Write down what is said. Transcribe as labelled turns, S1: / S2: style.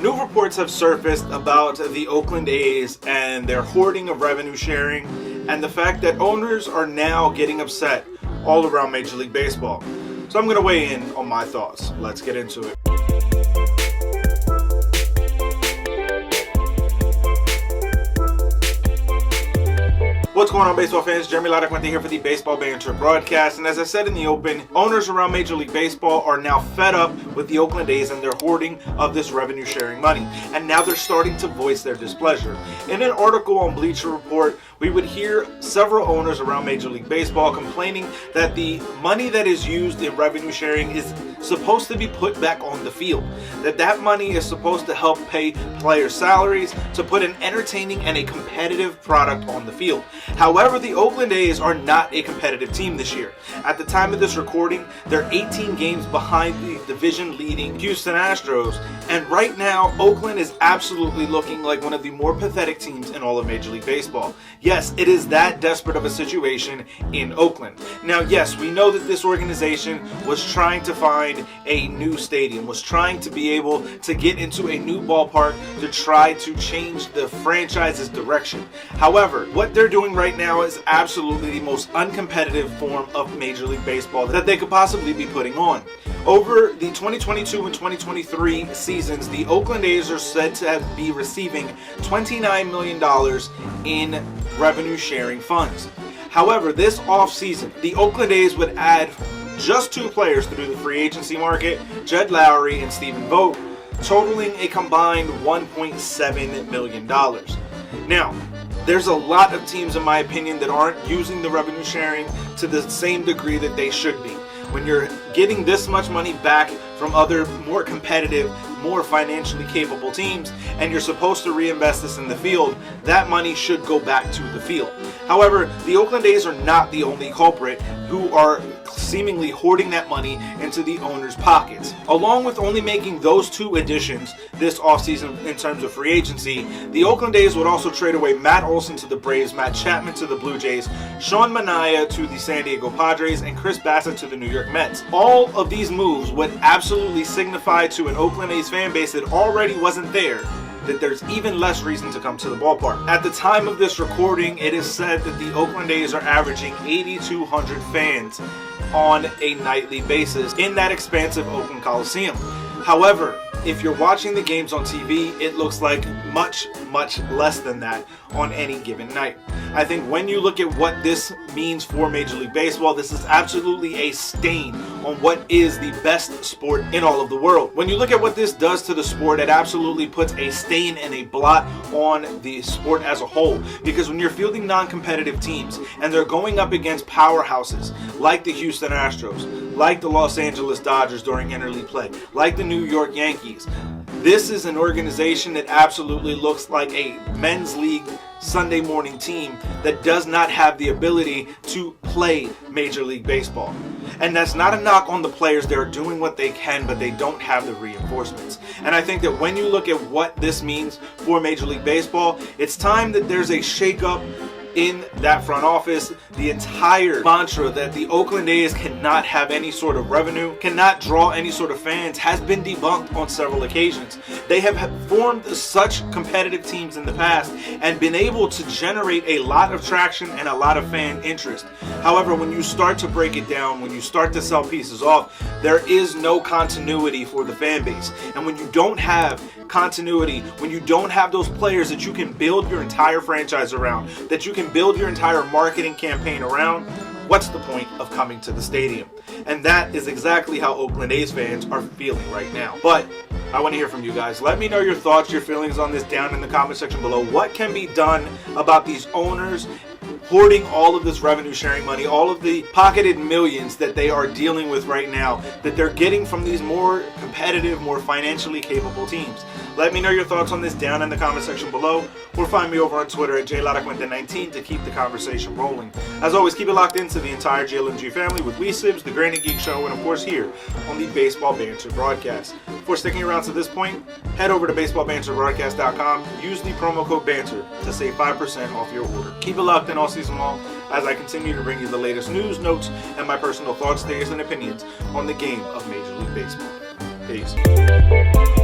S1: New reports have surfaced about the Oakland A's and their hoarding of revenue sharing, and the fact that owners are now getting upset all around Major League Baseball. So I'm going to weigh in on my thoughts. Let's get into it. What's going on, baseball fans? Jeremy Laracuente here for the Baseball Banter Broadcast. And as I said in the open, owners around Major League Baseball are now fed up with the Oakland A's and their hoarding of this revenue sharing money. And now they're starting to voice their displeasure. In an article on Bleacher Report, we would hear several owners around Major League Baseball complaining that the money that is used in revenue sharing is supposed to be put back on the field. That money is supposed to help pay players' salaries, to put an entertaining and a competitive product on the field. However, the Oakland A's are not a competitive team this year. At the time of this recording, they're 18 games behind the division-leading Houston Astros, and right now, Oakland is absolutely looking like one of the more pathetic teams in all of Major League Baseball. Yes, it is that desperate of a situation in Oakland. Now, yes, we know that this organization was trying to find a new stadium, was trying to be able to get into a new ballpark to try to change the franchise's direction. However, what they're doing right now is absolutely the most uncompetitive form of Major League Baseball that they could possibly be putting on. Over the 2022 and 2023 seasons, the Oakland A's are said to be receiving $29 million in revenue sharing funds. However, this offseason, the Oakland A's would add just two players through the free agency market, Jed Lowry and Stephen Vogt, totaling a combined $1.7 million. Now, there's a lot of teams, in my opinion, that aren't using the revenue sharing to the same degree that they should be. When you're getting this much money back from other more competitive, more financially capable teams, and you're supposed to reinvest this in the field, that money should go back to the field. However, the Oakland A's are not the only culprit who are seemingly hoarding that money into the owners' pockets. Along with only making those two additions this offseason in terms of free agency, the Oakland A's would also trade away Matt Olson to the Braves, Matt Chapman to the Blue Jays, Sean Manaea to the San Diego Padres, and Chris Bassett to the New York Mets. All of these moves would absolutely signify to an Oakland A's fan base that already wasn't there that there's even less reason to come to the ballpark. At the time of this recording, it is said that the Oakland A's are averaging 8,200 fans on a nightly basis in that expansive Oakland Coliseum. However, if you're watching the games on TV, it looks like much less than that on any given night. I think when you look at what this means for Major League Baseball, this is absolutely a stain on what is the best sport in all of the world. When you look at what this does to the sport, it absolutely puts a stain and a blot on the sport as a whole. Because when you're fielding non-competitive teams and they're going up against powerhouses like the Houston Astros, like the Los Angeles Dodgers during interleague play, like the New York Yankees, this is an organization that absolutely looks like a men's league Sunday morning team that does not have the ability to play Major League Baseball. And that's not a knock on the players. They're doing what they can, but they don't have the reinforcements. And I think that when you look at what this means for Major League Baseball, it's time that there's a shakeup in that front office. The entire mantra that the Oakland A's cannot have any sort of revenue, cannot draw any sort of fans, has been debunked on several occasions. They have formed such competitive teams in the past and been able to generate a lot of traction and a lot of fan interest. However, when you start to break it down, when you start to sell pieces off, there is no continuity for the fan base. And when you don't have continuity, when you don't have those players that you can build your entire franchise around, that you can build your entire marketing campaign around, what's the point of coming to the stadium? And that is exactly how Oakland A's fans are feeling right now. But I want to hear from you guys. Let me know your thoughts, your feelings on this down in the comment section below. What can be done about these owners hoarding all of this revenue sharing money, all of the pocketed millions that they are dealing with right now, that they're getting from these more competitive, more financially capable teams? Let me know your thoughts on this down in the comment section below, or find me over on Twitter at JLaracuente19 to keep the conversation rolling. As always, keep it locked into the entire JLMG family with WeSibs, The Granny Geek Show, and of course here on the Baseball Banter Broadcast. For sticking around to this point, head over to baseballbanterbroadcast.com, use the promo code BANTER to save 5% off your order. Keep it locked in all season long as I continue to bring you the latest news, notes, and my personal thoughts, theories, and opinions on the game of Major League Baseball. Peace.